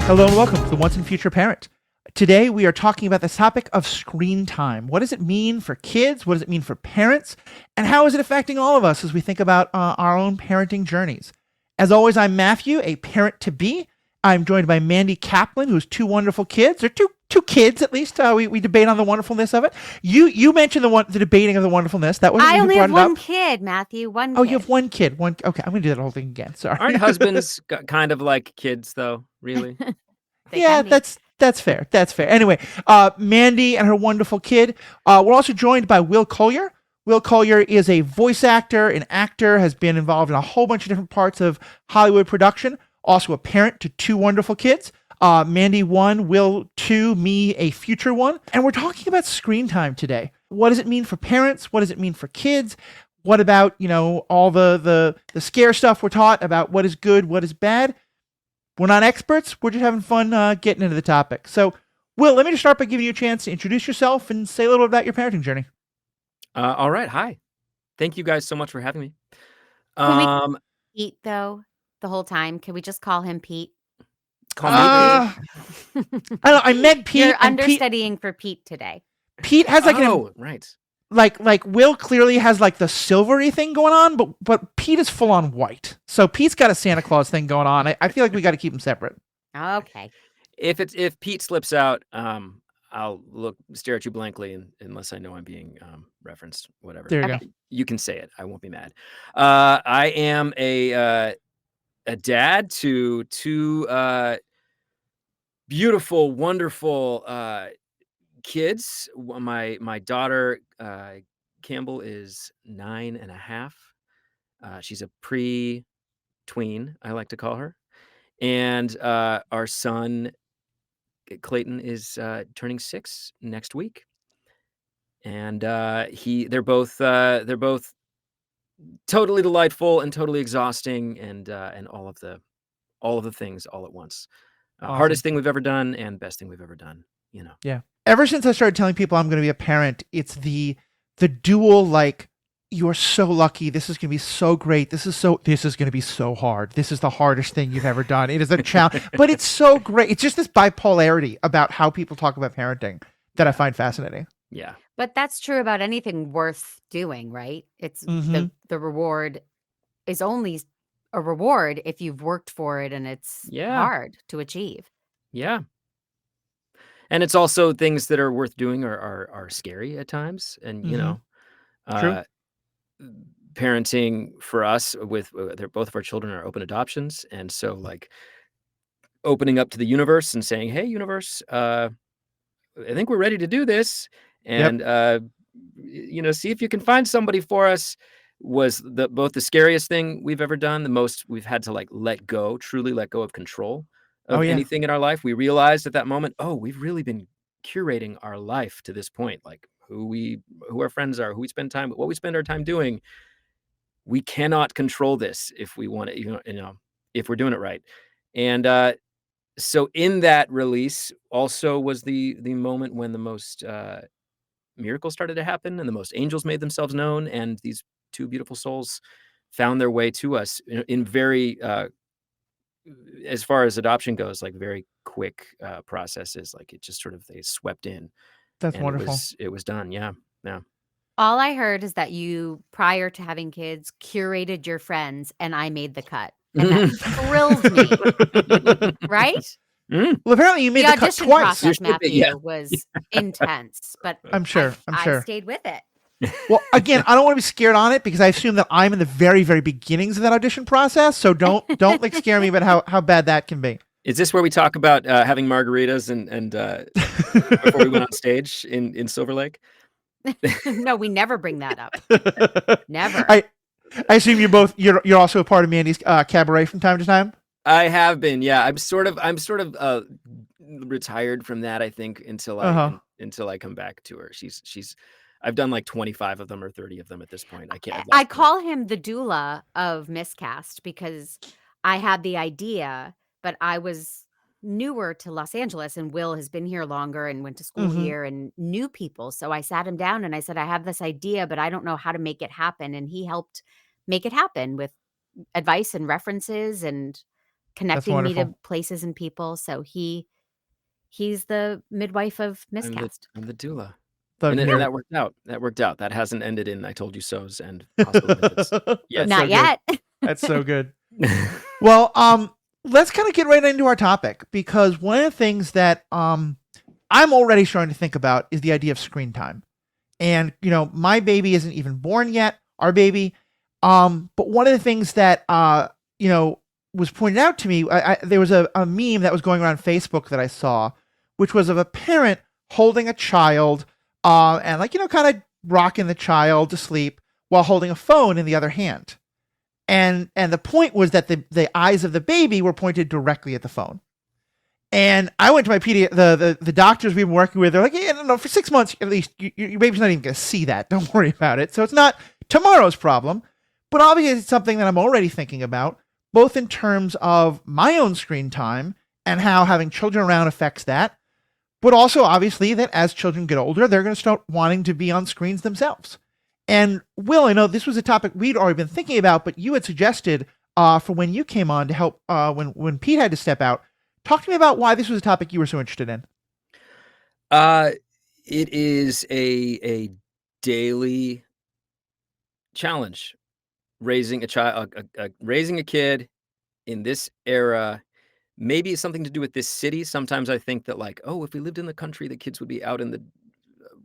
Hello and welcome to the Once and Future Parent. Today we are talking about the topic of screen time. What does it mean for kids? What does it mean for parents? And how is it affecting all of us as we think about our own parenting journeys? As always, I'm Matthew, a parent to be. I'm joined by Mandy Kaplan, who has two wonderful kids, or two kids at least. We debate on the wonderfulness of it. You mentioned the debating of the wonderfulness. That wasn't I me who only brought have it up. one kid, Matthew. One Oh, kid. you have one kid. One. Okay, I'm gonna do that whole thing again. Sorry. Aren't husbands kind of like kids, though? Really? They Yeah, can be. that's fair. That's fair. Anyway, Mandy and her wonderful kid. We're also joined by Will Collier. Will Collier is a voice actor, an actor, has been involved in a whole bunch of different parts of Hollywood production. Also a parent to two wonderful kids. Mandy 1, Will 2, me a future one. And we're talking about screen time today. What does it mean for parents? What does it mean for kids? What about, all the scare stuff we're taught about what is good, what is bad? We're not experts. We're just having fun getting into the topic. So, Will, let me just start by giving you a chance to introduce yourself and say a little bit about your parenting journey. All right. Hi. Thank you guys so much for having me. Can we Pete, though, the whole time? Can we just call him Pete? Call me I don't know. I met Pete. You're and understudying for Pete today. Pete has like right. like Will clearly has like the silvery thing going on, but Pete is full on white. So Pete's got a Santa Claus thing going on. I feel like we got to keep them separate. Okay. If Pete slips out, I'll stare at you blankly, unless I know I'm being referenced. Whatever. There you Okay. go. You can say it. I won't be mad. I am a dad to two beautiful, wonderful kids. My daughter Campbell is 9.5. She's a pre-tween, I like to call her, and our son Clayton is turning 6 next week, and they're both totally delightful and totally exhausting, and all of the things all at once. Awesome. Hardest thing we've ever done and best thing we've ever done. Yeah. Ever since I started telling people I'm going to be a parent, it's the dual like, you're so lucky. This is going to be so great. This is going to be so hard. This is the hardest thing you've ever done. It is a challenge, but it's so great. It's just this bipolarity about how people talk about parenting that I find fascinating. Yeah. But that's true about anything worth doing, right? It's Mhm. the reward is only a reward if you've worked for it and it's Yeah. hard to achieve. Yeah. And it's also things that are worth doing are scary at times. And, Mhm. True. parenting for us with both of our children are open adoptions. And so like opening up to the universe and saying, hey, universe, I think we're ready to do this. And, see if you can find somebody for us was both the scariest thing we've ever done. The most we've had to like truly let go of control of Oh, yeah. anything in our life. We realized at that moment, we've really been curating our life to this point, like who our friends are, what we spend our time doing. We cannot control this if we want to, if we're doing it right. And so in that release also was the moment when the most miracles started to happen and the most angels made themselves known, and these two beautiful souls found their way to us in very as far as adoption goes, like very quick processes. Like it just sort of they swept in. That's And wonderful. it was done. Yeah. All I heard is that you, prior to having kids, curated your friends and I made the cut. And that thrilled me. Right? Mm. Well, apparently you made the cut audition twice. process, You should be, Matthew, yeah. was intense, but I'm sure. I stayed with it. Well, again, I don't want to be scared on it because I assume that I'm in the very, very beginnings of that audition process. So don't like scare me about how bad that can be. Is this where we talk about having margaritas and before we went on stage in Silver Lake? No, we never bring that up. Never. I assume you're also a part of Mandy's cabaret from time to time. I have been, yeah. I'm sort of retired from that, I think, until I come back to her. I've done like 25 of them or 30 of them at this point. I call him the doula of Miscast because I had the idea, but I was newer to Los Angeles and Will has been here longer and went to school here and knew people. So I sat him down and I said, I have this idea, but I don't know how to make it happen. And he helped make it happen with advice and references. And connecting me to wonderful. places and people. So he's the midwife of miscast. I'm the doula. Love And to hear that it. worked out. That worked out. That hasn't ended in I told you so's and hospital visits yet. That's Not so good. yet. That's so good. Well, let's kind of get right into our topic, because one of the things that I'm already starting to think about is the idea of screen time. And my baby isn't even born yet, our baby. But one of the things that was pointed out to me, there was a meme that was going around Facebook that I saw, which was of a parent holding a child, and kind of rocking the child to sleep while holding a phone in the other hand. And the point was that the eyes of the baby were pointed directly at the phone. And I went to my the doctors we've been working with. They're like, yeah, no, for 6 months at least, your baby's not even going to see that. Don't worry about it. So it's not tomorrow's problem, but obviously it's something that I'm already thinking about, both in terms of my own screen time and how having children around affects that, but also obviously that as children get older, they're going to start wanting to be on screens themselves. And Will, I know this was a topic we'd already been thinking about, but you had suggested for when you came on to help when Pete had to step out. Talk to me about why this was a topic you were so interested in. It is a daily challenge raising a child, raising a kid in this era. Maybe it's something to do with this city. Sometimes I think that if we lived in the country, the kids would be out in the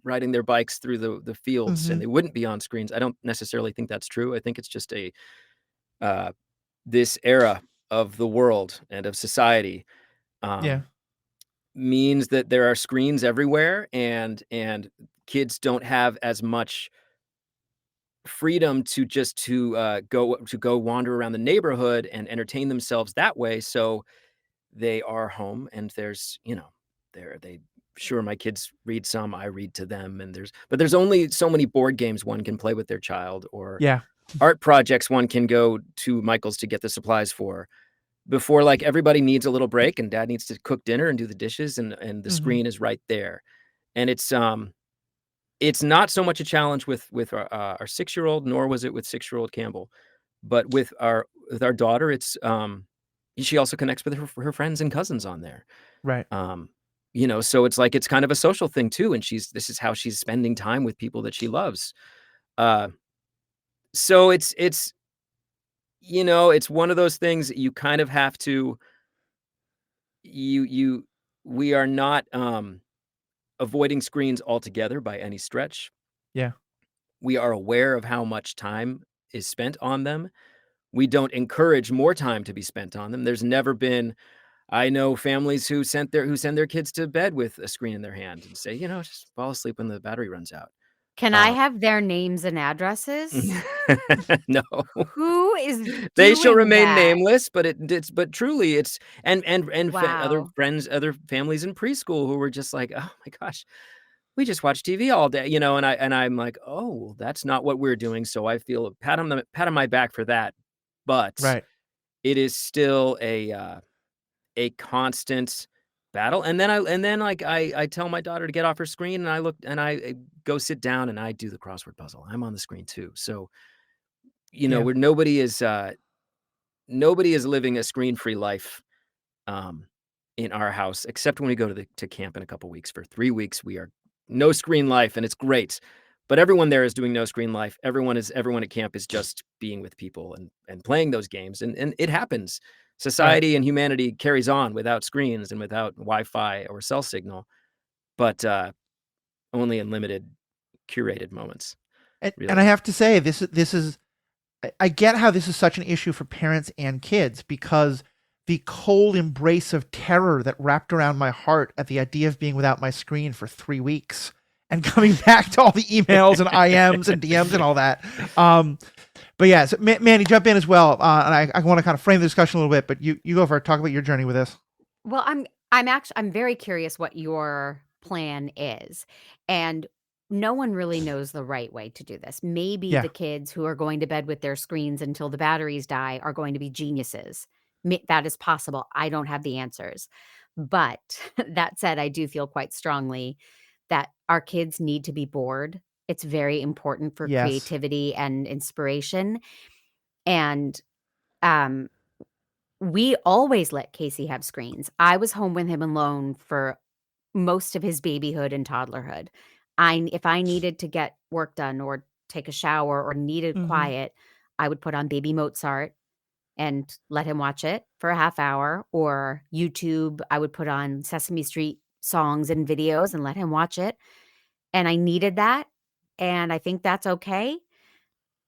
riding their bikes through the fields and they wouldn't be on screens. I don't necessarily think that's true. I think it's just this era of the world and of society means that there are screens everywhere, and kids don't have as much freedom to go wander around the neighborhood and entertain themselves that way. So they are home, and there's sure, my kids read some, I read to them, and there's only so many board games one can play with their child, or art projects one can go to Michael's to get the supplies for, before everybody needs a little break and dad needs to cook dinner and do the dishes, and the screen is right there. And it's not so much a challenge with our 6-year-old, nor was it with 6-year-old Campbell, but with our daughter, it's she also connects with her friends and cousins on there. Right. So it's kind of a social thing too, and this is how she's spending time with people that she loves. So it's one of those things that you kind of have to we are not avoiding screens altogether by any stretch. Yeah. We are aware of how much time is spent on them. We don't encourage more time to be spent on them. There's never been, I know families who send their kids to bed with a screen in their hand and say, just fall asleep when the battery runs out. Can I have their names and addresses? No. Who is They shall doing remain that? nameless, but truly it's and other Wow. friends, other families in preschool who were just like, "Oh my gosh, we just watch TV all day," and I'm like, "Oh, well, that's not what we're doing." So I feel a pat on my back for that. But Right. it is still a constant battle. And then I tell my daughter to get off her screen, and I go sit down and I do the crossword puzzle. I'm on the screen too. So, where nobody is living a screen-free life in our house, except when we go to camp in a couple weeks. For 3 weeks, we are no screen life, and it's great. But everyone there is doing no screen life. Everyone at camp is just being with people and playing those games, and it happens. Society and humanity carries on without screens and without Wi-Fi or cell signal, but only in limited, curated moments. And, Really. and I have to say, this is I get how this is such an issue for parents and kids, because the cold embrace of terror that wrapped around my heart at the idea of being without my screen for 3 weeks and coming back to all the emails and IMs and DMs and all that. But yeah, so Mandy, jump in as well. And I want to kind of frame the discussion a little bit, but you go for it. Talk about your journey with this. Well, I'm very curious what your plan is. And no one really knows the right way to do this. Maybe the kids who are going to bed with their screens until the batteries die are going to be geniuses. That is possible. I don't have the answers. But that said, I do feel quite strongly that our kids need to be bored. It's very important for Yes. creativity and inspiration. And um we always let Casey have screens. I was home with him alone for most of his babyhood and toddlerhood. If I needed to get work done or take a shower or needed Mm-hmm. quiet, I would put on Baby Mozart and let him watch it for a half hour, or YouTube. I would put on Sesame Street songs and videos and let him watch it. And I needed that. And I think that's okay.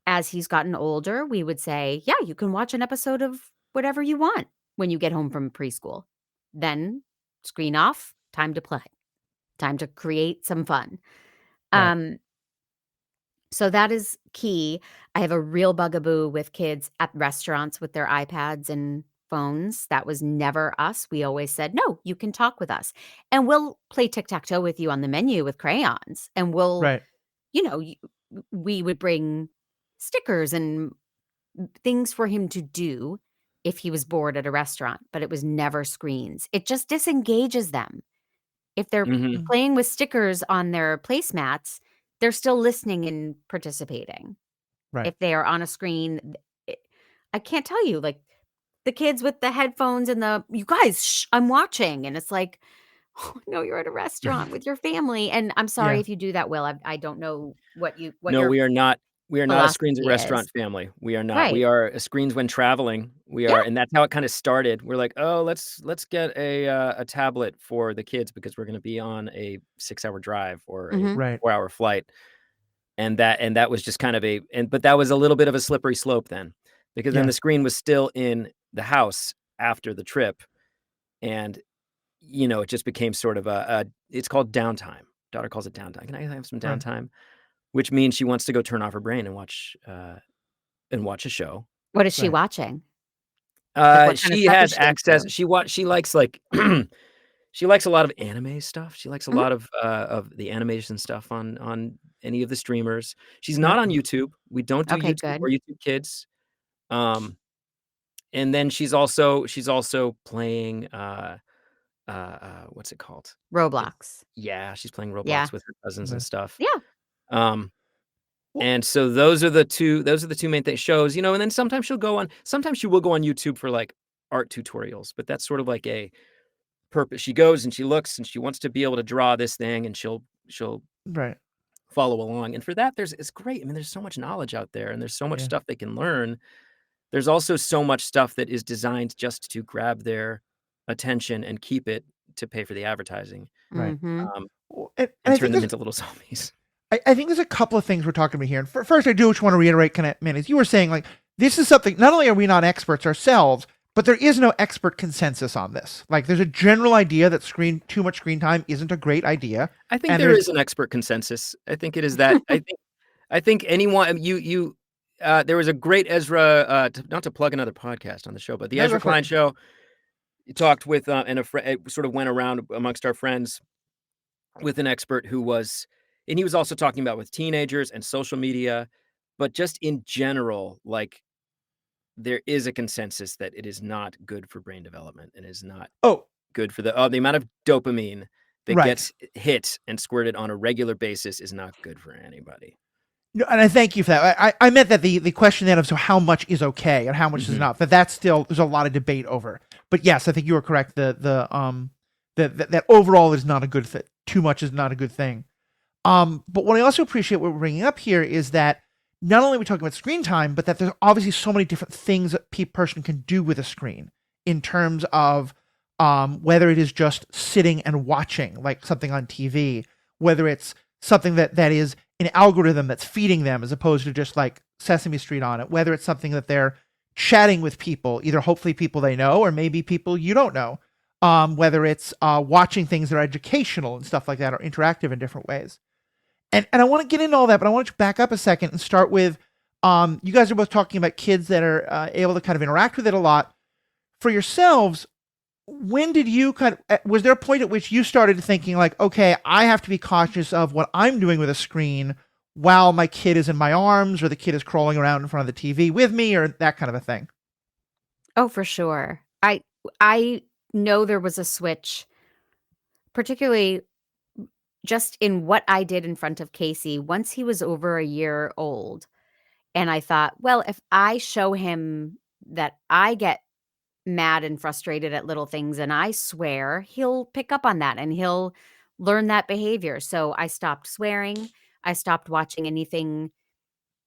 As he's gotten older, we would say, yeah, you can watch an episode of whatever you want when you get home from preschool. Then screen off, time to play, time to create some fun. Right. So that is key. I have a real bugaboo with kids at restaurants with their iPads and phones. That was never us. We always said, no, you can talk with us. And we'll play tic-tac-toe with you on the menu with crayons. And we'll, Right. we would bring stickers and things for him to do if he was bored at a restaurant, but it was never screens. It just disengages them. If they're Mhm. playing with stickers on their placemats, they're still listening and participating. Right. If they are on a screen, I can't tell you, like, the kids with the headphones and "You guys, shh, I'm watching," and it's like, "Oh, no, you're at a restaurant with your family," and I'm sorry Yeah. if you do that, Will. I don't know what No, your we are not a screens at philosophy restaurant is. family. We are not. We Right. are a screens when traveling. We Yeah. are, and that's how it kinda started. We're like, "Oh, let's get a tablet for the kids because we're gonna be on a 6-hour drive or a Mhm. Right. 4-hour flight." And that was just kind of but that was a little bit of a slippery slope then, because then Yeah. the screen was still in the house after the trip, and, it just became sort of a it's called downtime. Daughter calls it downtime. "Can I have some Right. downtime?" Which means she wants to go turn off her brain and watch a show. What is she Right. watching? Like, what kind of She stuff is has she access into? she likes, like she likes a lot of anime stuff. She likes a Mhm. lot of the animation stuff on any of the streamers. She's not Yep. on YouTube. We don't do Okay, YouTube or good. YouTube Kids. Um, and then she's also playing, what's it called? Roblox. Yeah, she's playing Yeah. Roblox with her cousins and Right. stuff. Yeah. Um, Well, and so those are the two main things shows, and then sometimes she will go on YouTube for, like, art tutorials, but that's sort of like a purpose. She goes and she looks and she wants to be able to draw this thing, and she'll right. follow along, and for that, it's great. I mean, there's so much knowledge out there, and there's so much Yeah. stuff they can learn. There's also so much stuff that is designed just to grab their attention and keep it to pay for the advertising, Right. Mhm. um, Well, and and I turn think them there's into little zombies. I think there's a couple of things we're talking about here. And first, I do just want to reiterate, kind of, man, as you were saying, like, this is something, not only are we not experts ourselves, but there is no expert consensus on this. Like, there's a general idea that too much screen time isn't a great idea. I think And there there's, is an expert consensus. I think it is that I think anyone there was a great Ezra, not to plug another podcast on the show, but the no, go Ezra for it. Klein show. He talked with, and it sort of went around amongst our friends with an expert and he was also talking about with teenagers and social media, but just in general, like, there is a consensus that it is not good for brain development and is not Oh, good for the amount of dopamine that right. gets hit and squirted on a regular basis is not good for anybody. No, and I thank you for that. I meant that the question then of so how much is okay and how much is Mhm. not. That's still, there's a lot of debate over. But yes, I think you were correct. That overall is not a good thing. Too much is not a good thing. But what I also appreciate what we're bringing up here is that not only are we talking about screen time, but that there's obviously so many different things that person can do with a screen in terms of whether it is just sitting and watching like something on TV, whether it's something that is an algorithm that's feeding them as opposed to just like Sesame Street on it, whether it's something that they're chatting with people, either hopefully people they know or maybe people you don't know, whether it's watching things that are educational and stuff like that or interactive in different ways. And I want to get into all that, but I want to back up a second and start with you guys are both talking about kids that are able to kind of interact with it a lot. For yourselves, when did you was there a point at which you started thinking like, okay, I have to be cautious of what I'm doing with a screen while my kid is in my arms or the kid is crawling around in front of the TV with me or that kind of a thing? Oh, for sure. I know there was a switch, particularly just in what I did in front of Casey once he was over a year old. And I thought, well, if I show him that I get mad and frustrated at little things, and I swear, he'll pick up on that and he'll learn that behavior. So I stopped swearing. I stopped watching anything.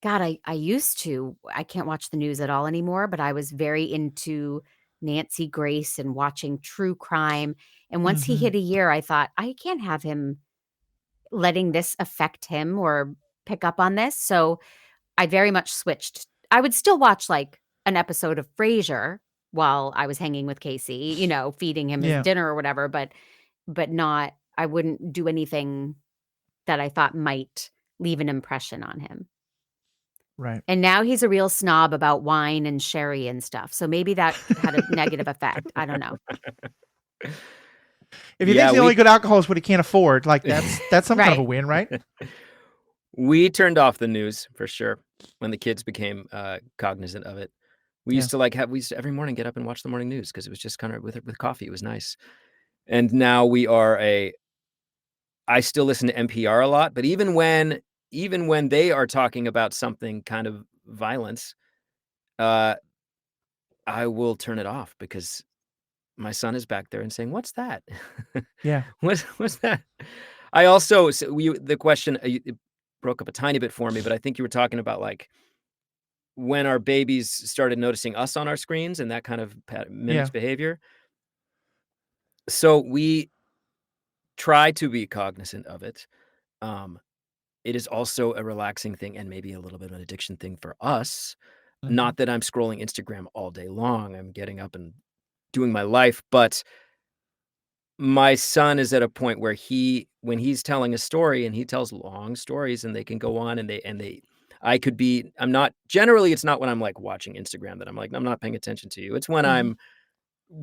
God, I used to. I can't watch the news at all anymore, but I was very into Nancy Grace and watching true crime. And once he Mhm. hit a year, I thought, I can't have him letting this affect him or pick up on this. So I very much switched. I would still watch like an episode of Frasier while I was hanging with Casey, feeding him his Yeah. dinner or whatever, but not I wouldn't do anything that I thought might leave an impression on him. Right. And now he's a real snob about wine and sherry and stuff. So maybe that had a negative effect. I don't know. If he Yeah, thinks the only good alcohol is what he can't afford, like that's some kind of a Right. win, right? We turned off the news for sure when the kids became cognizant of it. We Yeah. used to every morning get up and watch the morning news because it was just kind of with coffee. It was nice. And now I still listen to NPR a lot, but even when they are talking about something kind of violence, uh, I will turn it off because my son is back there and saying, "What's that? Yeah. What's that?" I also the question it broke up a tiny bit for me, but I think you were talking about like when our babies started noticing us on our screens and that kind of mimics Yeah. behavior. So we try to be cognizant of it. Um, it is also a relaxing thing and maybe a little bit of an addiction thing for us. Mhm. Not that I'm scrolling Instagram all day long. I'm getting up and doing my life, but my son is at a point where when he's telling a story and he tells long stories and they can go on and they I could be I'm not generally it's not when I'm like watching Instagram that I'm like, I'm not paying attention to you. It's when Mhm. I'm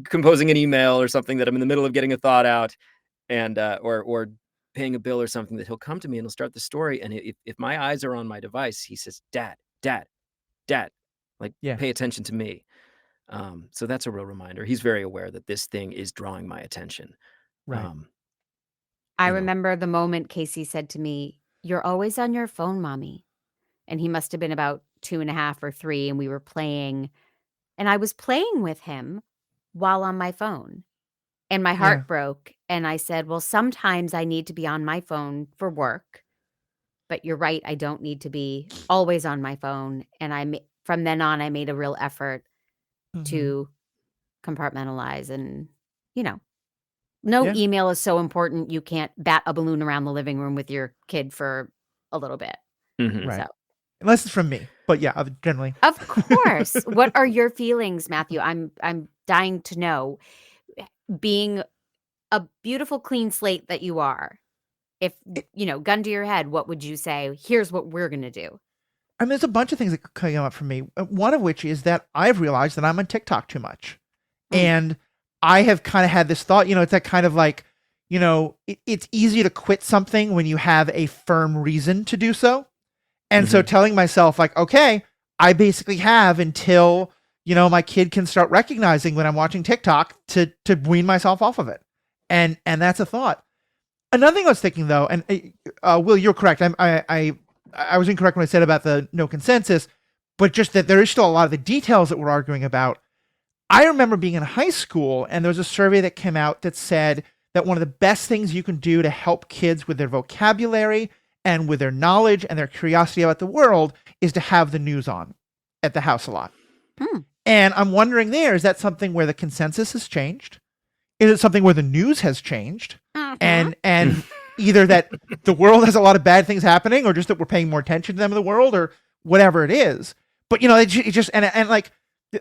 composing an email or something that I'm in the middle of getting a thought out and or paying a bill or something that he'll come to me and he'll start the story. And if my eyes are on my device, he says, Dad, Dad, Dad, like Yeah. pay attention to me. So that's a real reminder. He's very aware that this thing is drawing my attention. Right. Um, I you know, remember the moment Casey said to me, "You're always on your phone, mommy." And he must have been about 2.5 or 3, and we were playing, and I was playing with him while on my phone. And my Yeah. heart broke, and I said, "Well, sometimes I need to be on my phone for work, but you're right, I don't need to be always on my phone." And from then on, I made a real effort Mhm. to compartmentalize and, you know, no Yeah. email is so important you can't bat a balloon around the living room with your kid for a little bit. mhm. So, Right. Unless it's from me, but yeah, generally. of course, what are your feelings, Matthew? I'm dying to know. Being a beautiful clean slate that you are, if, gun to your head, what would you say? Here's what we're gonna do. I mean, there's a bunch of things that could come up for me. One of which is that I've realized that I'm on TikTok too much. Mm, And I have kind of had this thought, it's that kind of like, it's easy to quit something when you have a firm reason to do so. And so Mhm. telling myself, like, okay, I basically have until, my kid can start recognizing when I'm watching TikTok to wean myself off of it. And that's a thought. Another thing I was thinking though, and Will, you're correct. I was incorrect when I said about the no consensus, but just that there is still a lot of the details that we're arguing about. I remember being in high school and there was a survey that came out that said that one of the best things you can do to help kids with their vocabulary and with their knowledge and their curiosity about the world is to have the news on at the house a lot. hmm, And I'm wondering is that something where the consensus has changed? Is it something where the news has changed? mhm. And either that the world has a lot of bad things happening or just that we're paying more attention to them in the world or whatever it is. But it just and like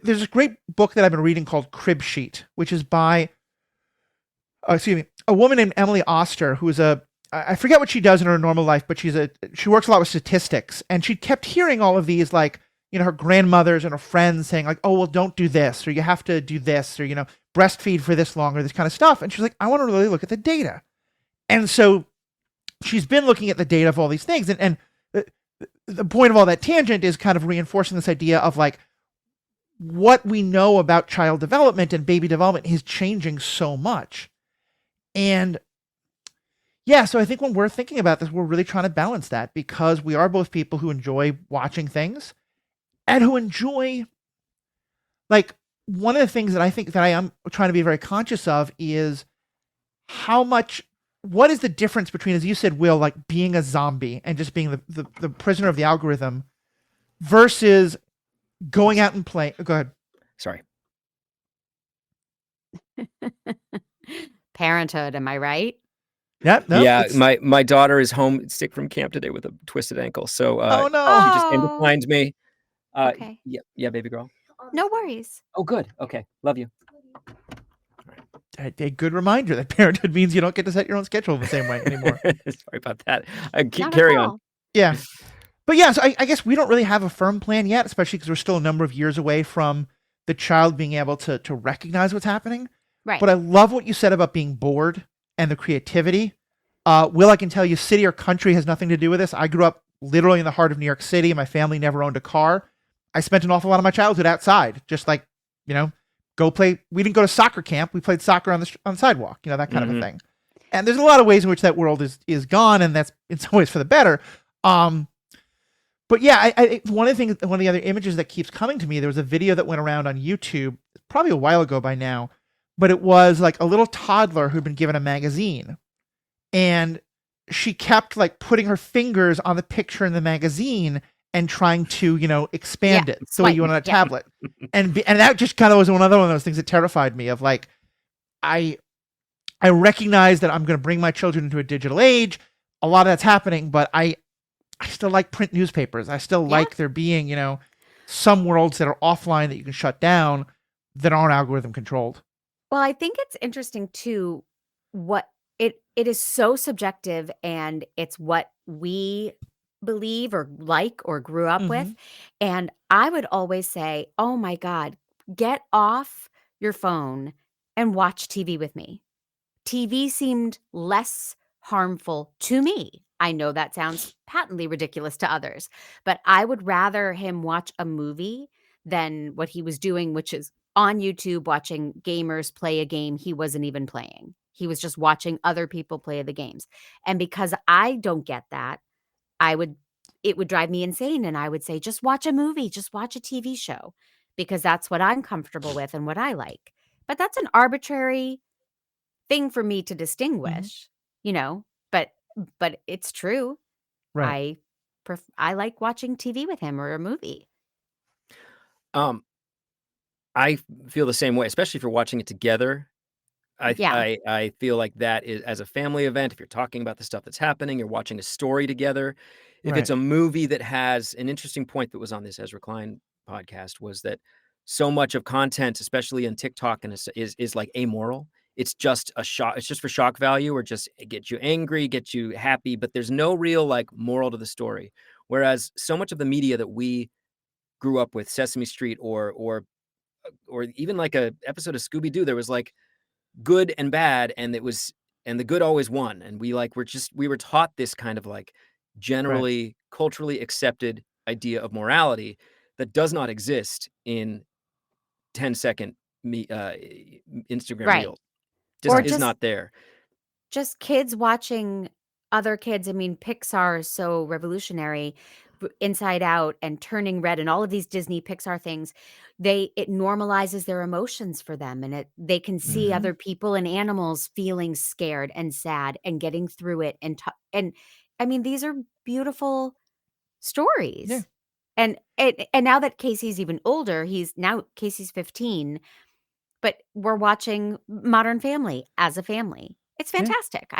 there's a great book that I've been reading called Crib Sheet, which is by a woman named Emily Oster, who is I forget what she does in her normal life, but she works a lot with statistics, and she kept hearing all of these like her grandmothers and her friends saying like, oh well, don't do this, or you have to do this, or breastfeed for this long, or this kind of stuff. And she's like, I want to really look at the data, and so she's been looking at the data of all these things, and the point of all that tangent is kind of reinforcing this idea of like what we know about child development and baby development is changing so much. And yeah, so I think when we're thinking about this, we're really trying to balance that because we are both people who enjoy watching things and who enjoy like one of the things that I think that I am trying to be very conscious of is what is the difference between, as you said, Will, like being a zombie and just being the prisoner of the algorithm versus going out and playing. Go ahead. Sorry. Parenthood, am I right? Yeah, no. Yeah, my daughter is home sick from camp today with a twisted ankle. So Oh no. she just came to Oh, find me. okay. Yeah, baby girl. No worries. Oh, good. Okay, love you. A good reminder that parenthood means you don't get to set your own schedule the same way anymore. Sorry about that. Not Carry at on. all. Yeah. But yeah, so I guess we don't really have a firm plan yet, especially because we're still a number of years away from the child being able to recognize what's happening. Right. But I love what you said about being bored and the creativity. Will, I can tell you, city or country has nothing to do with this. I grew up literally in the heart of New York City. My family never owned a car. I spent an awful lot of my childhood outside, just like, go play. We didn't go to soccer camp. We played soccer on the sidewalk, that kind of a thing. And there's a lot of ways in which that world is gone, and that's in some ways for the better. But yeah, one of the other images that keeps coming to me, there was a video that went around on YouTube, probably a while ago by now, but it was like a little toddler who'd been given a magazine, and she kept like putting her fingers on the picture in the magazine and trying to, expand it the way you want on a tablet. And that just kind of was another one of those things that terrified me of like, I recognize that I'm going to bring my children into a digital age. A lot of that's happening, but I still like print newspapers. I still like there being, some worlds that are offline that you can shut down that aren't algorithm controlled. Well, I think it's interesting too, what it is so subjective, and it's what we believe or like or grew up with. And I would always say, oh my God, get off your phone and watch TV with me. TV seemed less harmful to me. I know that sounds patently ridiculous to others, but I would rather him watch a movie than what he was doing, which is on YouTube watching gamers play a game he wasn't even playing. He was just watching other people play the games. And because I don't get that, it would drive me insane. And I would say, just watch a movie, just watch a TV show, because that's what I'm comfortable with and what I like. But that's an arbitrary thing for me to distinguish, but it's true. Right. I like watching TV with him or a movie. I feel the same way, especially if you're watching it together. Yeah. I feel like that is, as a family event, if you're talking about the stuff that's happening, you're watching a story together. If it's a movie that has an interesting point that was on this Ezra Klein podcast, was that so much of content, especially in TikTok, and is like amoral. It's just a shock. It's just for shock value, or just get you angry, get you happy, but there's no real like moral to the story. Whereas so much of the media that we grew up with, Sesame Street, or even like a episode of Scooby-Doo, there was like good and bad, and the good always won. And we were taught this kind of like generally culturally accepted idea of morality that does not exist in 10-second Instagram reels. Is not there. Just kids watching other kids. I mean, Pixar is so revolutionary. Inside Out and Turning Red and all of these Disney Pixar things, it normalizes their emotions for them, and they can see other people and animals feeling scared and sad and getting through it. And I mean, these are beautiful stories. Yeah. And now that Casey's even older, Casey's 15, but we're watching Modern Family as a family. It's fantastic.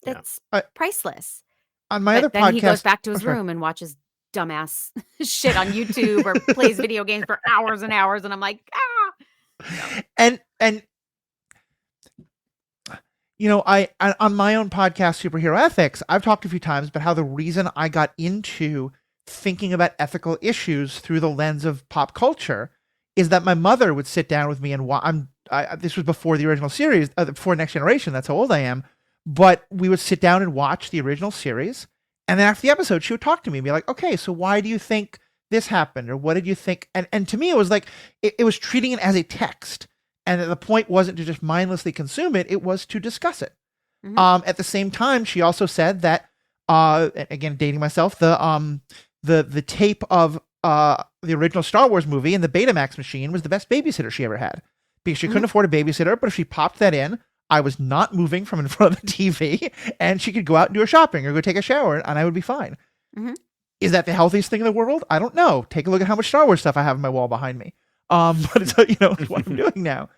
That's priceless. On my other podcast, then he goes back to his room and watches dumbass shit on YouTube or plays video games for hours and hours, and I'm like, And I on my own podcast, Superhero Ethics, I've talked a few times about how the reason I got into thinking about ethical issues through the lens of pop culture is that my mother would sit down with me and this was before the original series, before Next Generation. That's how old I am. But we would sit down and watch the original series. And then after the episode, she would talk to me and be like, okay, so why do you think this happened? Or what did you think? And to me, it was like, it was treating it as a text. And the point wasn't to just mindlessly consume it. It was to discuss it. At the same time, she also said that, again, dating myself, the tape of the original Star Wars movie, and the Betamax machine was the best babysitter she ever had because she couldn't afford a babysitter. But if she popped that in, I was not moving from in front of the TV, and she could go out and do her shopping or go take a shower, and I would be fine. Mhm. Is that the healthiest thing in the world? I don't know. Take a look at how much Star Wars stuff I have on my wall behind me. But it's it's what I'm doing now.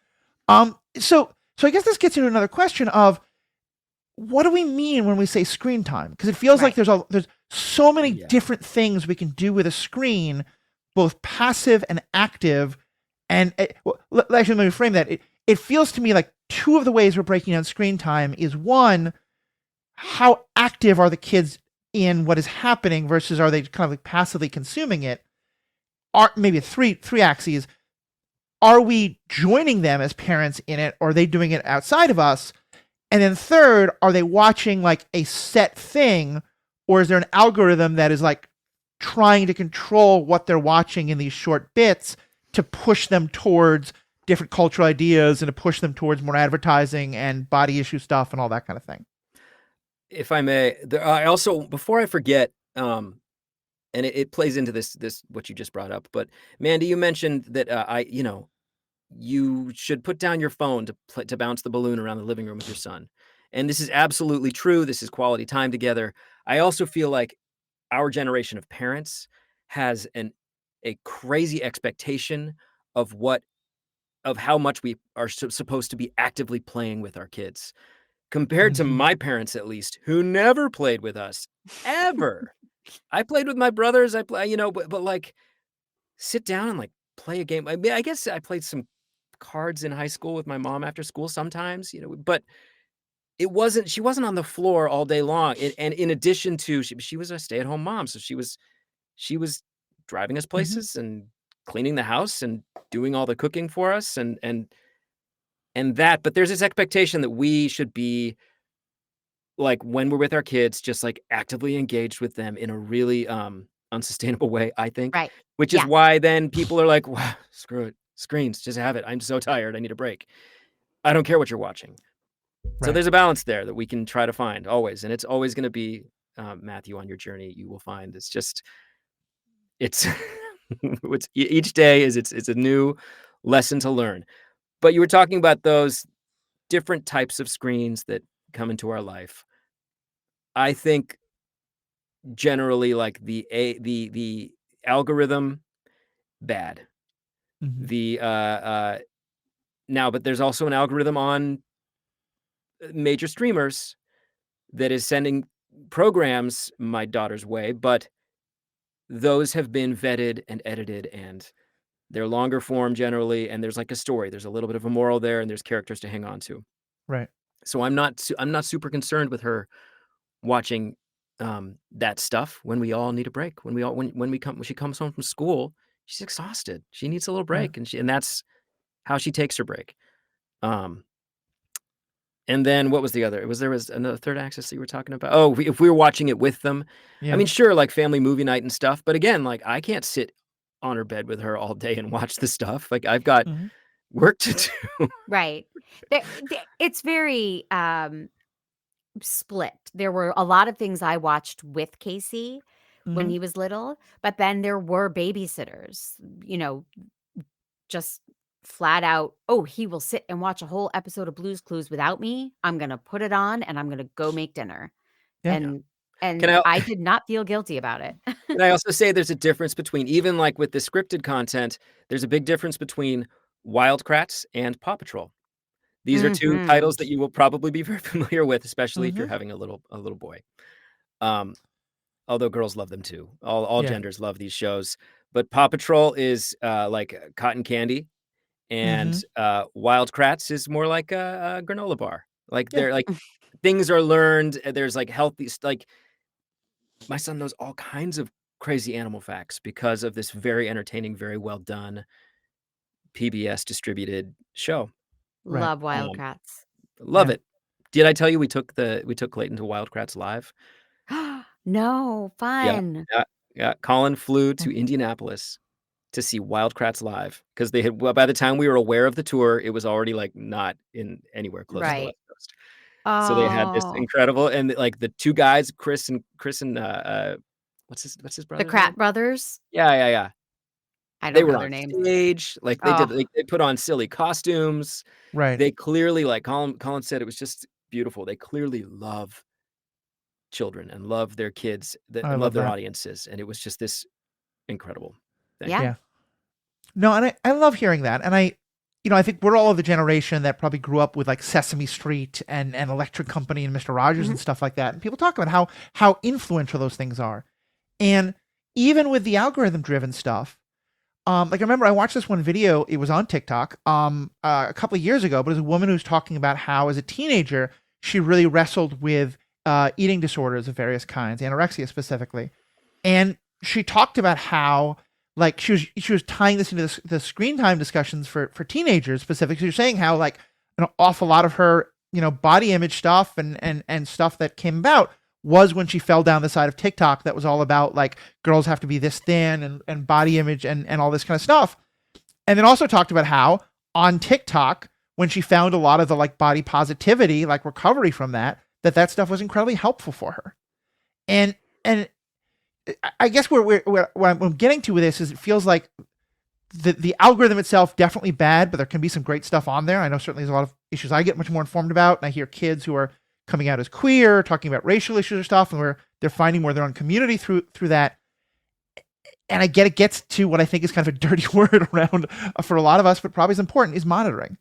So I guess this gets into another question of what do we mean when we say screen time? Because it feels like Right. there's so many Yeah. different things we can do with a screen, both passive and active. And actually, let me frame that. It feels to me like two of the ways we're breaking down screen time is one, how active are the kids in what is happening versus are they kind of like passively consuming it? Are maybe three axes. Are we joining them as parents in it, or are they doing it outside of us? And then third, are they watching like a set thing, or is there an algorithm that is like trying to control what they're watching in these short bits to push them towards different cultural ideas and to push them towards more advertising and body issue stuff and all that kind of thing? If I may, I also, before I forget, and it plays into this what you just brought up, but Mandy, you mentioned that you should put down your phone to bounce the balloon around the living room with your son, and this is absolutely true. This is quality time together. I also feel like our generation of parents has a crazy expectation of how much we are supposed to be actively playing with our kids, compared to my parents, at least, who never played with us, ever. I played with my brothers, I play but, like, sit down and, like, play a game. I mean, I guess I played some cards in high school with my mom after school sometimes, but she wasn't on the floor all day long, and in addition to she was a stay-at-home mom, so she was driving us places and cleaning the house and doing all the cooking for us and that, but there's this expectation that we should be, like, when we're with our kids, just, like, actively engaged with them in a really, unsustainable way, I think, Right. which is Yeah. why then people are like, "Wow, screw it. Screens, just have it. I'm so tired. I need a break. I don't care what you're watching." So Right. there's a balance there that we can try to find always, and it's always gonna be, Matthew, on your journey, you will find it's each day it's a new lesson to learn. But you were talking about those different types of screens that come into our life. I think generally, like, the algorithm, bad. Mhm. The, now but there's also an algorithm on, major streamers that is sending programs my daughter's way, but those have been vetted and edited, and they're longer form generally, and there's, like, a story. There's a little bit of a moral there, and there's characters to hang on to. Right. So I'm not super concerned with her watching, that stuff when we all need a break. When she comes home from school, she's exhausted. She needs a little Right. break, and that's how she takes her break. Um, and then what was the other? There was another third axis that you were talking about? Oh, if we were watching it with them. I Yeah. mean, sure, like family movie night and stuff, but again, like, I can't sit on her bed with her all day and watch the stuff. Like, I've got Mhm. work to do. Right. It's very split. There were a lot of things I watched with Casey when Mhm. he was little, but then there were babysitters, just flat out, "Oh, he will sit and watch a whole episode of Blue's Clues without me. I'm gonna put it on and I'm gonna go make dinner." Yeah. Yeah. And Can and I I did not feel guilty about it. can I also say there's a difference between, even, like, with the scripted content, there's a big difference between Wild Kratts and Paw Patrol. These are 2 Mhm. titles that you will probably be very familiar with, especially if you're Mhm. having a little boy. Um, although girls love them too. All Yeah. genders love these shows, but Paw Patrol is, like, cotton candy, and, Mhm. Wild Kratts is more like a granola bar. Like, Yeah. they're like things are learned, there's, like, like, my son knows all kinds of crazy animal facts because of this very entertaining, very well done PBS distributed show. Right. Love Um, Wildcats. love Yeah. it. Did I tell you we took Clayton to Wild Kratts live? No, Yeah, fun. yeah, yeah. Colin flew Mm. to Indianapolis to see Wild Kratts live because by the time we were aware of the tour, it was already, like, not in anywhere close to the Right. West Coast. So they had this Oh, incredible, and, like, the 2 guys, Chris and, what's his The brother's name? Krat brothers. Yeah. I They don't were know on their names. stage, like, Oh, they put on silly costumes. Right. They clearly, like Colin said, it was just beautiful. They clearly love children and love their kids I and love love their that. audiences, and it was just this incredible thing. yeah. Yeah. No, and I love hearing that. And I think we're all of the generation that probably grew up with like Sesame Street and Electric Company and Mr. Rogers Mhm. and stuff like that. And people talk about how influential those things are. And even with the algorithm driven stuff, like I remember I watched this one video, it was on TikTok, a couple of years ago, but it was a woman who was talking about how as a teenager, she really wrestled with eating disorders of various kinds, anorexia specifically. And she talked about how like she was tying this into the screen time discussions for teenagers specifically. So you're saying how like an awful lot of her body image stuff and stuff that came about was when she fell down the side of TikTok that was all about like girls have to be this thin and body image and all this kind of stuff. And then also talked about how on TikTok when she found a lot of the like body positivity like recovery from that stuff was incredibly helpful for her. And I guess what I'm getting to with this is it feels like the algorithm itself definitely bad, but there can be some great stuff on there. I know certainly there's a lot of issues I get much more informed about, and I hear kids who are coming out as queer, talking about racial issues or stuff, and where they're finding more their own community through that. And I get it gets to what I think is kind of a dirty word around for a lot of us, but probably is important is monitoring.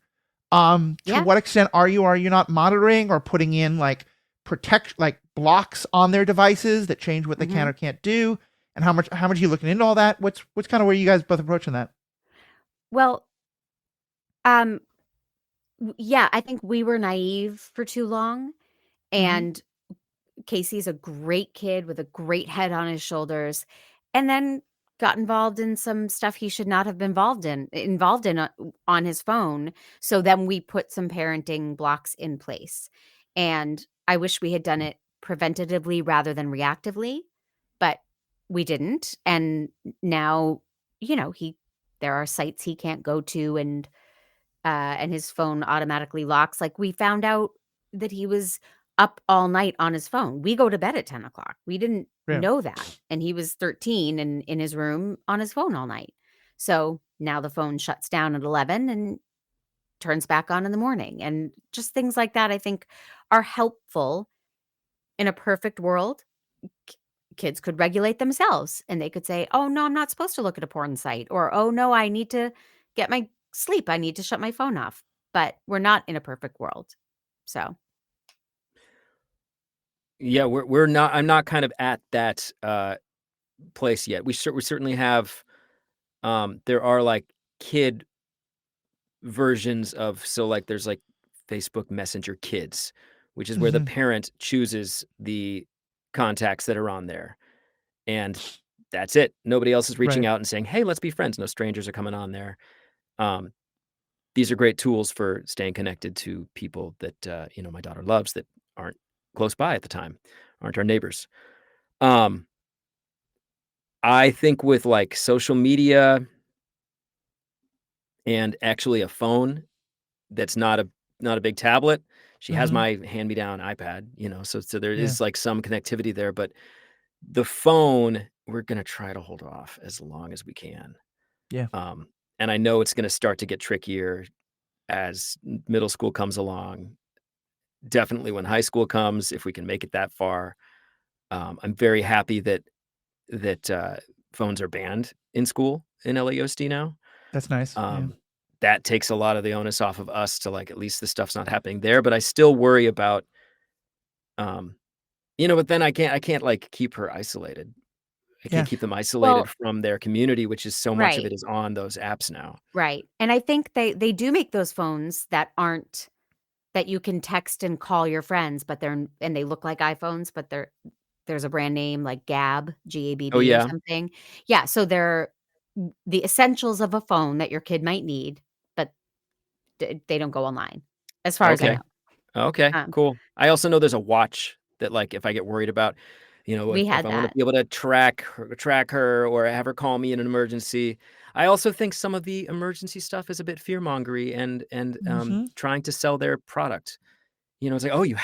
To Yeah. what extent are you not monitoring or putting in like protect like blocks on their devices that change what they can Mhm. or can't do? And how much are you looking into all that? What's kind of where you guys both approaching that? Well, um, yeah, I think we were naive for too long, Mm-hmm. and Casey's a great kid with a great head on his shoulders, and then got involved in some stuff he should not have been involved in on his phone. So then we put some parenting blocks in place. And I wish we had done it preventatively rather than reactively, but we didn't. And now, he there are sites he can't go to, and his phone automatically locks. Like, we found out that he was up all night on his phone. We go to bed at 10 o'clock. We didn't Yeah, know that. And he was 13 and in his room on his phone all night. So now the phone shuts down at 11 and turns back on in the morning. And just things like that, I think, are helpful. In a perfect world, k- kids could regulate themselves and they could say, oh, no, I'm not supposed to look at a porn site. Or, oh, no, I need to get my sleep. I need to shut my phone off. But we're not in a perfect world. So, Yeah, we're not. I'm not kind of at that place yet. We certainly have. There are like kid versions of like there's like Facebook Messenger Kids, which is where the mm-hmm. parent chooses the contacts that are on there, and that's it. Nobody else is reaching Right. out and saying, "Hey, let's be friends." No strangers are coming on there. Um, these are great tools for staying connected to people that my daughter loves that aren't close by at the time, aren't our neighbors. Um, I think with like social media and actually a phone that's not a big tablet. She has Mm-hmm. my hand-me-down iPad, so there Yeah. is, like, some connectivity there, but the phone, we're gonna try to hold off as long as we can. Yeah. Um, and I know it's gonna start to get trickier as middle school comes along. Definitely when high school comes, if we can make it that far. I'm very happy that phones are banned in school in LAUSD now. That's nice. Yeah. Um, that takes a lot of the onus off of us to, like, at least the stuff's not happening there, but I still worry about, um but then I can't, like, keep her isolated. I can't Yeah. keep them isolated well, from their community, which is so much of right, it is on those apps now. right. And I think they do make those phones that you can text and call your friends, but they look like iPhones, but there's a brand name like Oh, GABB or yeah? something. Yeah, so they're the essentials of a phone that your kid might need, but they don't go online, as far as I Okay. know. Okay, Um, cool. I also know there's a watch that, like, if I get worried about, we if had I wanna that. be able to track her or have her call me in an emergency. I also think some of the emergency stuff is a bit fear-mongery and Mm-hmm. trying to sell their product. It's like, "Oh, you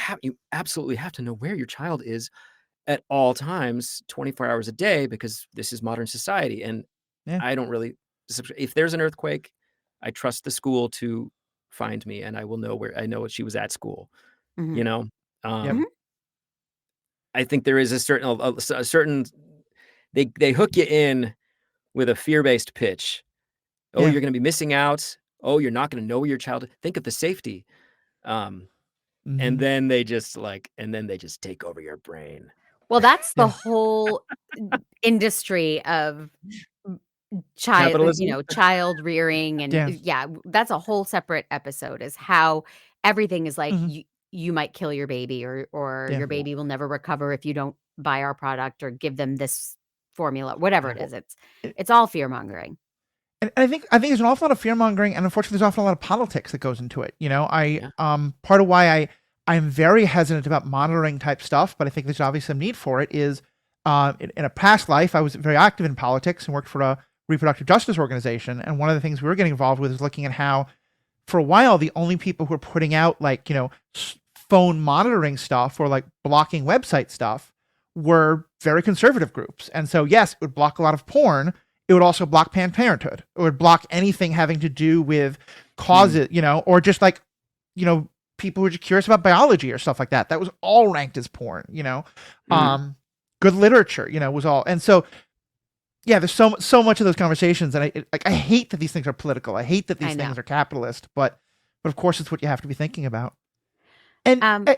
absolutely have to know where your child is at all times, 24 hours a day, because this is modern society. And Yeah. I don't really, if there's an earthquake, I trust the school to find me, and I will know where, I know she was at school, Mhm. you know? Yep. Mhm. I think there is a certain, they hook you in with a fear-based pitch. Oh, Yeah. you're going to be missing out. Oh, you're not going to know where your child, think of the safety. And Mhm. then they just take over your brain. Well, that's the Yeah. whole industry of Capitalism. child rearing and Yeah. yeah, that's a whole separate episode is how everything is like Mhm. you might kill your baby or Yeah. your baby will never recover if you don't buy our product or give them this formula, whatever it Well, is. It's all fear mongering. And I think there's an awful lot of fear mongering, and unfortunately, there's often a lot of politics that goes into it. yeah. Part of why I'm very hesitant about monitoring type stuff, but I think there's obviously some need for it. Is in a past life, I was very active in politics and worked for a reproductive justice organization, and one of the things we were getting involved with is looking at how, for a while, the only people who were putting out phone monitoring stuff or like blocking website stuff were very conservative groups, and so yes, it would block a lot of porn. It would also block Planned Parenthood. It would block anything having to do with causes, or just like, people who are just curious about biology or stuff like that. That was all ranked as porn, good literature, was all. And so, yeah, there's so much of those conversations. And I hate that these things are political. I hate that these I know. things are capitalist, but of course it's what you have to be thinking about. And go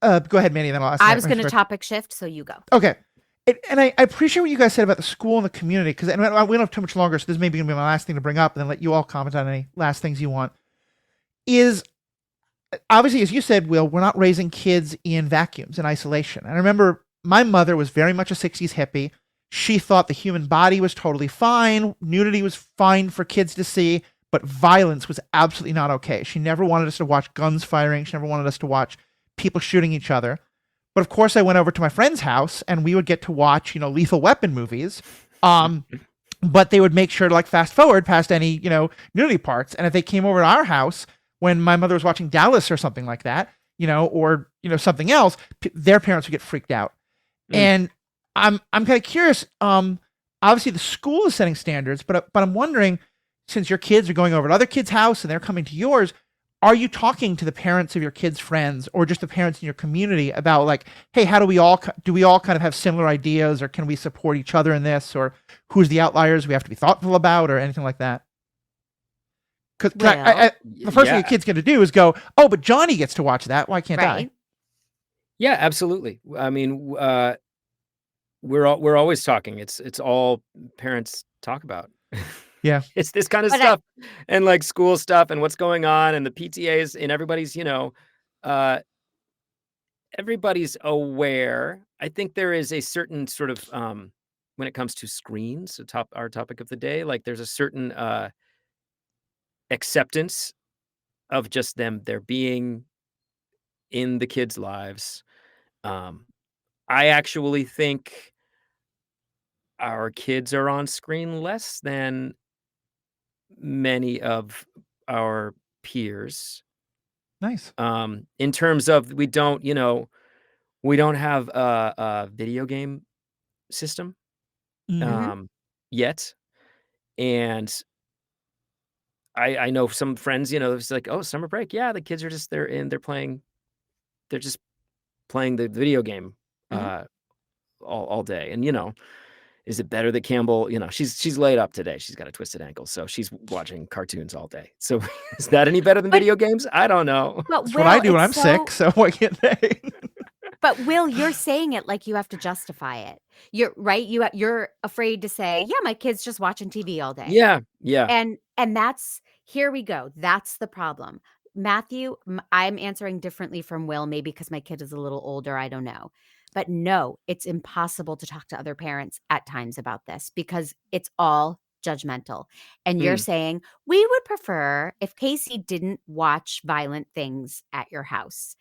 ahead, Mandy, and then I'll ask. I was going to topic shift, so you go. Okay. And I appreciate what you guys said about the school and the community, because we don't have too much longer, so this may be going to be my last thing to bring up, and then let you all comment on any last things you want. Is obviously, as you said, Will, we're not raising kids in vacuums, in isolation. And I remember my mother was very much a 60s hippie. She thought the human body was totally fine, nudity was fine for kids to see, but violence was absolutely not okay. She never wanted us to watch guns firing. She never wanted us to watch people shooting each other. But of course, I went over to my friend's house, and we would get to watch, Lethal Weapon movies. But they would make sure to fast forward past any, nudity parts. And if they came over to our house when my mother was watching Dallas or something like that, or something else, their parents would get freaked out. And I'm kind of curious. Obviously, the school is setting standards, but I'm wondering, since your kids are going over to other kids' house and they're coming to yours, are you talking to the parents of your kids' friends or just the parents in your community about hey, how do we all kind of have similar ideas, or can we support each other in this, or who's the outliers we have to be thoughtful about, or anything like that? Because the first thing your kid's going to do is go, oh, but Johnny gets to watch that. Why can't I? Yeah, absolutely. I mean, we're always talking. It's all parents talk about. Yeah. It's this kind of stuff and school stuff and what's going on and the PTAs and everybody's, everybody's aware. I think there is a certain sort of, when it comes to screens, our topic of the day, there's a certain acceptance of just they're being in the kids' lives. I actually think our kids are on screen less than many of our peers. Nice. In terms of we don't have a video game system yet. And I know some friends, it's like, oh, summer break. Yeah, the kids are just they're just playing the video game all day. And is it better that Campbell, she's laid up today. She's got a twisted ankle, so she's watching cartoons all day. So is that any better than video games? I don't know. That's what I do when I'm sick, so what can't they? But Will, you're saying it like you have to justify it. You're right. You're afraid to say, yeah, my kid's just watching TV all day. Yeah. And that's, here we go. That's the problem. Matthew, I'm answering differently from Will, maybe because my kid is a little older. I don't know. But no, it's impossible to talk to other parents at times about this because it's all judgmental. And you're saying, we would prefer if Casey didn't watch violent things at your house,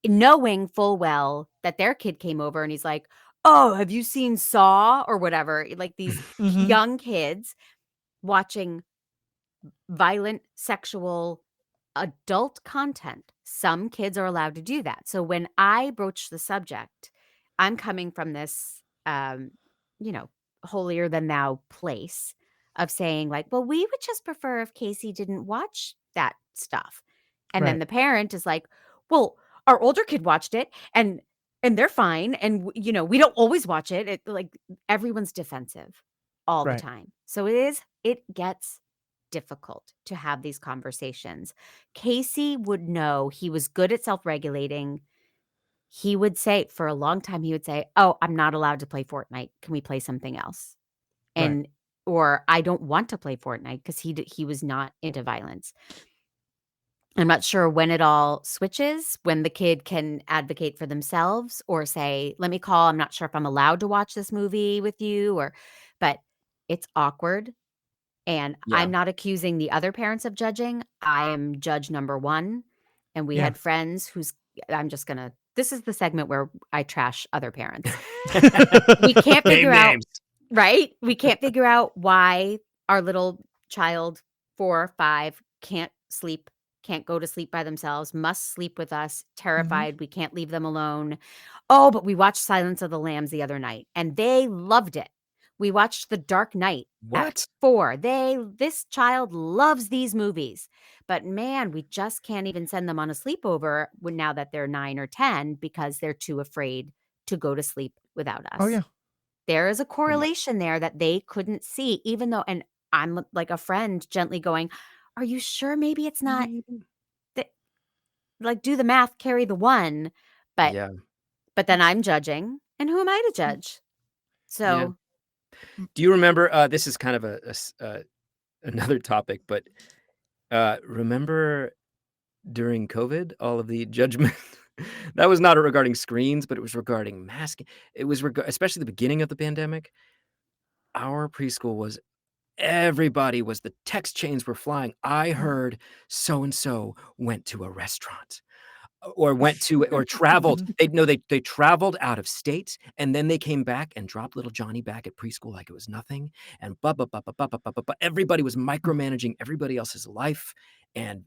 knowing full well that their kid came over and he's like, oh, have you seen Saw or whatever? Like these young kids watching violent, sexual, adult content, Some kids are allowed to do that. So when I broach the subject, I'm coming from this, you know, holier than thou place of saying, like, well, we would just prefer if Casey didn't watch that stuff. And then Right. the parent is like, well, our older kid watched it and they're fine. And, you know, we don't always watch it. Like everyone's defensive all the Right. time. So it gets difficult to have these conversations. Casey would know. He was good at self-regulating. He would say for a long time, he would say, "Oh, I'm not allowed to play Fortnite. Can we play something else?" Right. And or I don't want to play Fortnite because he was not into violence. I'm not sure when it all switches, when the kid can advocate for themselves or say, "Let me call. I'm not sure if I'm allowed to watch this movie with you," but it's awkward. And Yeah. I'm not accusing the other parents of judging. I am judge number 1. And we Yeah. had friends this is the segment where I trash other parents. We can't Name figure out names. right? We can't figure out why our little child, 4, 5, can't sleep, can't go to sleep by themselves, must sleep with us, terrified, we can't leave them alone. Oh, but we watched Silence of the Lambs the other night, and they loved it. We watched The Dark Knight at What? 4. This child loves these movies, but man, we just can't even send them on a sleepover now that they're 9 or 10 because they're too afraid to go to sleep without us. Oh yeah. There is a Oh my. correlation there that they couldn't see, even though, and I'm like a friend gently going, "Are you sure maybe it's not that, like, do the math, carry the 1." But Yeah. then I'm judging, and who am I to judge? Yeah. So Do you remember, this is kind of another topic, but, remember during COVID, all of the judgment that was not regarding screens, but it was regarding masking. It was especially the beginning of the pandemic. Our preschool was everybody was the text chains were flying. I heard so and so went to a restaurant or went to or traveled. They traveled out of state and then they came back and dropped little Johnny back at preschool like it was nothing. And everybody was micromanaging everybody else's life, and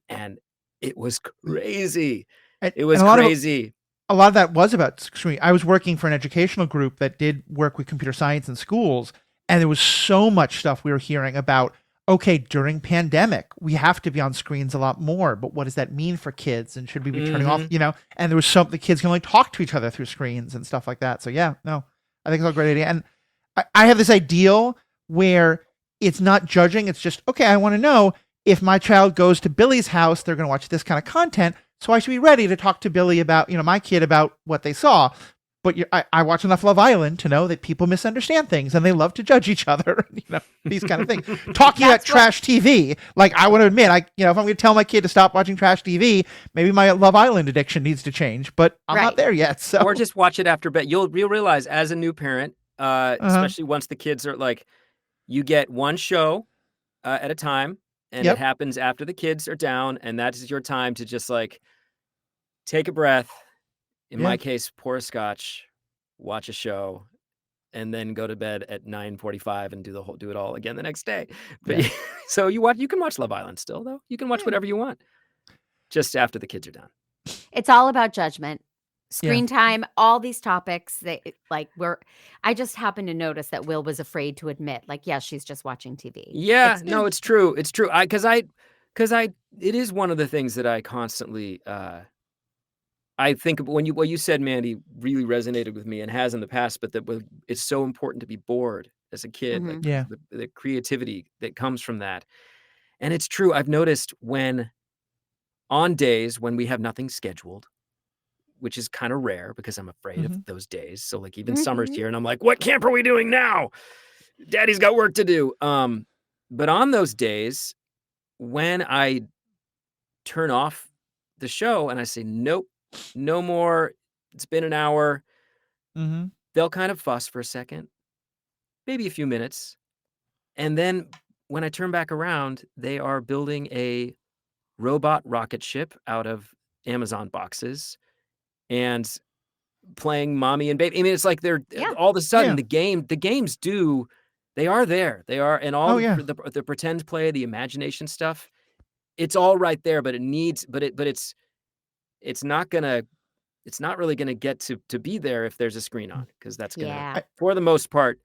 it was crazy. And, It was and crazy. a lot of that was about screen. I was working for an educational group that did work with computer science in schools, and there was so much stuff we were hearing about. Okay, during pandemic, we have to be on screens a lot more, but what does that mean for kids? And should we be turning off? Mhm. You know, and there was the kids can only talk to each other through screens and stuff like that. So yeah, no, I think it's a great idea. And I have this ideal where it's not judging. It's just, okay, I want to know if my child goes to Billy's house, they're going to watch this kind of content. So I should be ready to talk to Billy about, my kid about what they saw. But I watch enough Love Island to know that people misunderstand things and they love to judge each other, these kind of things. Talking about trash TV, like I want to admit, if I'm going to tell my kid to stop watching trash TV, maybe my Love Island addiction needs to change, but I'm not there yet. So Or just watch it after bed. You'll realize as a new parent, especially once the kids are like, you get one show at a time, and it Yep. happens after the kids are down, and that is your time to just like take a breath. In my case, pour a scotch, watch a show, and then go to bed at 9:45 and do it all again the next day. But so you can watch Love Island still though. You can watch whatever you want, just after the kids are done. it's all about judgment. Yeah. Screentime, all these topics I just happened to notice that Will was afraid to admit, like, yeah, she's just watching TV. Yeah, no, it's true. It's true. Because it is one of the things that I constantly, I think when what you said, Mandy, really resonated with me and has in the past, but it's so important to be bored as a kid, like Yeah. the creativity that comes from that. And it's true. I've noticed on days when we have nothing scheduled, which is kind of rare because I'm afraid of those days. So like even summer's here and I'm like, what camp are we doing now? Daddy's got work to do. But on those days when I turn off the show and I say, nope, no more. It's been an hour. They'll kind of fuss for a second, maybe a few minutes. And then when I turn back around, they are building a robot rocket ship out of Amazon boxes and playing mommy and baby. I mean, it's like they're all of a sudden the games they are there. They are, and all the pretend play, the imagination stuff, it's all right there, but it's it's not really gonna get to be there if there's a screen on, because that's gonna, Yeah. for the most part,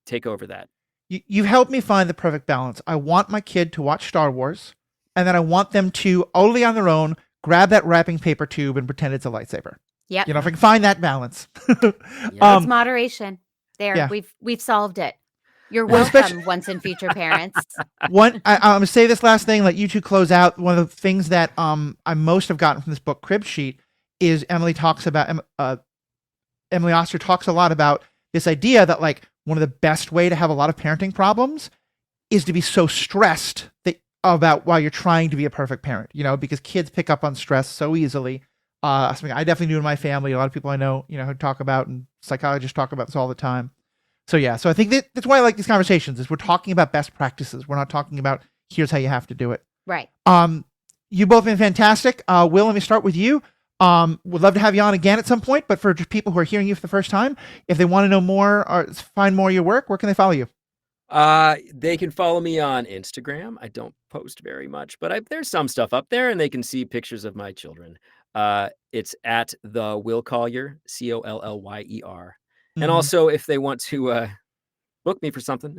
take over that. You've helped me find the perfect balance. I want my kid to watch Star Wars, and then I want them to, only on their own, grab that wrapping paper tube and pretend it's a lightsaber. Yep. You know, if I can find that balance. Yeah. It's moderation. There, yeah. we've solved it. You're Well, welcome, once and future parents. I'm gonna say this last thing, let you two close out. One of the things that I most have gotten from this book, Crib Sheet, is Emily Oster talks a lot about this idea that, like, one of the best way to have a lot of parenting problems is to be so stressed about while you're trying to be a perfect parent, you know, because kids pick up on stress so easily. Something I definitely do in my family. A lot of people I know, you know, who talk about, and psychologists talk about this all the time. So yeah, so I think that's why I like these conversations, is we're talking about best practices. We're not talking about here's how you have to do it. Right. You both been fantastic. Will, let me start with you. Would love to have you on again at some point, but for just people who are hearing you for the first time, if they want to know more or find more of your work, where can they follow you? They can follow me on Instagram. I don't post very much, but there's some stuff up there, and they can see pictures of my children. It's at the Will Collier, Collyer. And also, if they want to book me for something,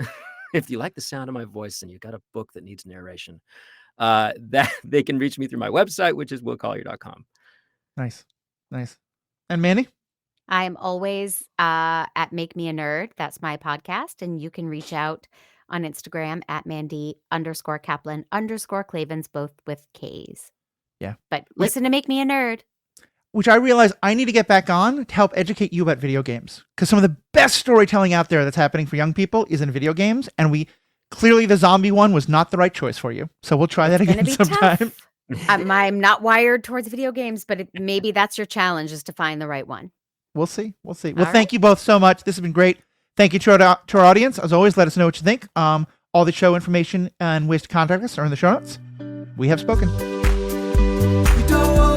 if you like the sound of my voice and you've got a book that needs narration, that they can reach me through my website, which is willcollier.com. Nice. And Mandy? I am always at Make Me a Nerd. That's my podcast. And you can reach out on Instagram at Mandy_Kaplan_Clavens, both with K's. Yeah. But listen to Make Me a Nerd. Which I realize I need to get back on to help educate you about video games. Because some of the best storytelling out there that's happening for young people is in video games. And clearly the zombie one was not the right choice for you. So we'll try that again sometime. I'm not wired towards video games, but maybe that's your challenge, is to find the right one. We'll see. Well, thank you both so much. This has been great. Thank you to our audience. As always, let us know what you think. All the show information and ways to contact us are in the show notes. We have spoken. You don't want